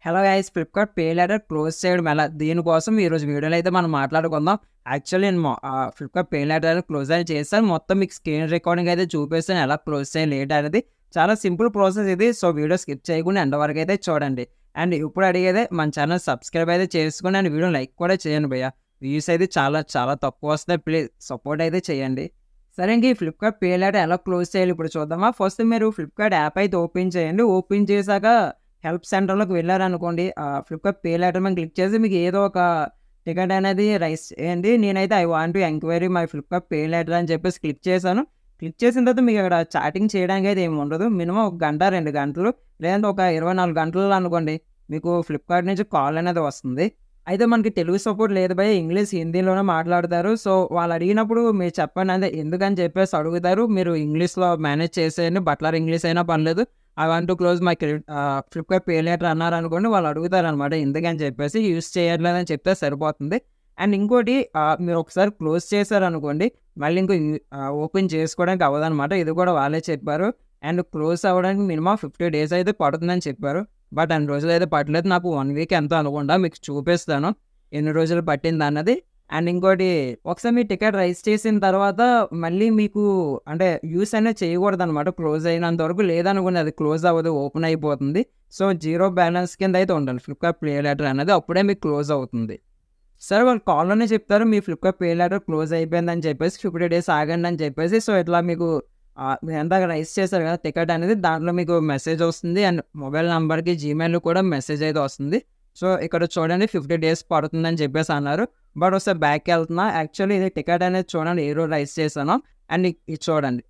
Hello guys, Flipkart pay letter close చేయడం ఎలా? దీనికోసం ఈరోజు వీడియోలో అయితే మనం మాట్లాడుకుందాం. యాక్చువల్లీ నేను ఫ్లిప్‌కార్ట్ పే లెటర్ క్లోజ్ అని చేశాను. మొత్తం మీకు స్క్రీన్ రికార్డింగ్ అయితే చూపిస్తాను ఎలా క్లోజ్ చేయాలి ఏంటి అనేది. చాలా సింపుల్ ప్రాసెస్ ఇది. సో వీడియో స్కిప్ చేయకుండా ఎండ్ వరకు అయితే చూడండి. అండ్ ఇప్పుడు అడిగేదే మన ఛానల్ సబ్స్క్రైబ్ అయితే చేసుకొని అండ్ వీడియో లైక్ కూడా చేయండి భయ్యా. వ్యూస్ అయితే చాలా చాలా తక్కువ వస్తున్నాయి. ప్లీజ్ సపోర్ట్ అయితే చేయండి. సరే ఇంక ఈ ఫ్లిప్‌కార్ట్ పే లెటర్ ఎలా క్లోజ్ చేయాలి ఇప్పుడు చూద్దామా? ఫస్ట్ మీరు ఫ్లిప్‌కార్ట్ యాప్ అయితే ఓపెన్ చేయండి. ఓపెన్ చేశాక హెల్ప్ సెంటర్‌లోకి వెళ్లారనుకోండి, ఫ్లిప్‌కార్ట్ పే లెటర్ మీద క్లిక్ చేసి మీకు ఏదో ఒక టికెట్ అనేది రైస్ చేయండి. నేనైతే I want to enquiry my Flipkart pay letter అని చెప్పేసి క్లిక్ చేశాను. క్లిక్ చేసిన తర్వాత మీకు అక్కడ చాటింగ్ చేయడానికి అయితే ఏమి ఉండదు. మినిమం 1 గంట, 2 గంటలు లేదంటే ఒక 24 గంటల్లో అనుకోండి మీకు ఫ్లిప్‌కార్ట్ నుంచి కాల్ అనేది వస్తుంది. అయితే మనకి తెలుగు సపోర్ట్ లేదు భయ్యా. ఇంగ్లీష్, హిందీలోనే మాట్లాడతారు. సో వాళ్ళు అడిగినప్పుడు మీరు చెప్పండి అదే ఎందుకని చెప్పేసి అడుగుతారు. మీరు ఇంగ్లీష్‌లో మేనేజ్ చేసేయండి. బట్లర్ ఇంగ్లీష్ అయినా పర్లేదు. I want to close my Flipkart pay letter అన్నారనుకోండి, వాళ్ళు అడుగుతారనమాట ఎందుకని చెప్పేసి. యూజ్ చేయట్లేదని చెప్తే సరిపోతుంది. అండ్ ఇంకోటి, మీరు ఒకసారి క్లోజ్ చేశారనుకోండి, మళ్ళీ ఓపెన్ చేసుకోవడానికి అవ్వదనమాట. ఇది కూడా వాళ్ళే చెప్పారు. అండ్ క్లోజ్ అవ్వడానికి మినిమం 50 డేస్ అయితే పడుతుందని చెప్పారు. బట్ అన్ని రోజులైతే పట్టలేదు. నాకు 1 వీక్ ఎంతో అనుకుంటా. మీకు చూపిస్తాను ఎన్ని రోజులు పట్టిందన్నది. అండ్ ఇంకోటి, ఒకసారి మీ టికెట్ రైజ్ చేసిన తర్వాత మళ్ళీ మీకు అంటే యూజ్ అనేది చేయకూడదనమాట క్లోజ్ అయినంత వరకు. లేదనుకోండి అది క్లోజ్ అవ్వదు, ఓపెన్ అయిపోతుంది. సో జీరో బ్యాలెన్స్ కింద అయితే ఉండాలి ఫ్లిప్‌కార్ట్ పే లెటర్ అనేది. అప్పుడే మీకు క్లోజ్ అవుతుంది. సరే వాళ్ళు కాల్‌లోనే చెప్తారు మీ ఫ్లిప్‌కార్ట్ పే లెటర్ క్లోజ్ అయిపోయిందని చెప్పేసి, 50 డేస్ ఆగండి అని చెప్పేసి. సో ఇట్లా మీకు మీరు ఇందాక రైజ్ చేశారు కదా టికెట్ అనేది, దాంట్లో మీకు మెసేజ్ వస్తుంది. అండ్ మొబైల్ నంబర్‌కి, జీమెయిల్‌లో కూడా మెసేజ్ అయితే వస్తుంది. సో ఇక్కడ చూడండి 50 డేస్ పడుతుందని చెప్పేసి అన్నారు. బట్ ఒకసారి బ్యాక్‌కి వెళ్తున్నా. యాక్చువల్లీ ఇది టికెట్ అనేది చూడండి ఏ రోజు రైజ్ చేశానో. అండ్ ఇది చూడండి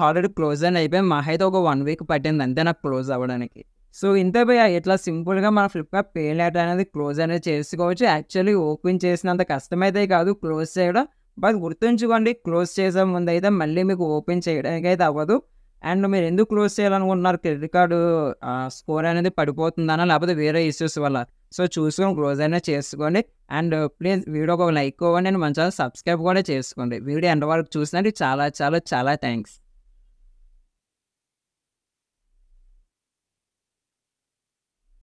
ఆల్రెడీ క్లోజ్ అని అయిపోయి మహా అయితే ఒక 1 వీక్ పట్టింది అంతే నాకు క్లోజ్ అవ్వడానికి. సో ఇంతే భయ్యా, ఇట్లా సింపుల్‌గా మన ఫ్లిప్‌కార్ట్ పే లెటర్ అనేది క్లోజ్ అనేది చేసుకోవచ్చు. యాక్చువల్లీ ఓపెన్ చేసినంత కష్టమైతే కాదు క్లోజ్ చేయడం. బట్ గుర్తుంచుకోండి, క్లోజ్ చేసే ముందైతే మళ్ళీ మీకు ఓపెన్ చేయడానికి అయితే అవ్వదు. అండ్ మీరు ఎందుకు క్లోజ్ చేయాలనుకుంటున్నారు? క్రెడిట్ కార్డు స్కోర్ అనేది పడిపోతుందనా లేకపోతే వేరే ఇష్యూస్ వల్ల. సో చూసుకొని క్లోజ్ అనేది చేసుకోండి. అండ్ ప్లీజ్ వీడియోకి ఒక లైక్ ఇవ్వండి అండ్ మన ఛానల్ సబ్స్క్రైబ్ కూడా చేసుకోండి. వీడియో ఎండ్ వరకు చూసినందుకు చాలా చాలా చాలా థ్యాంక్స్.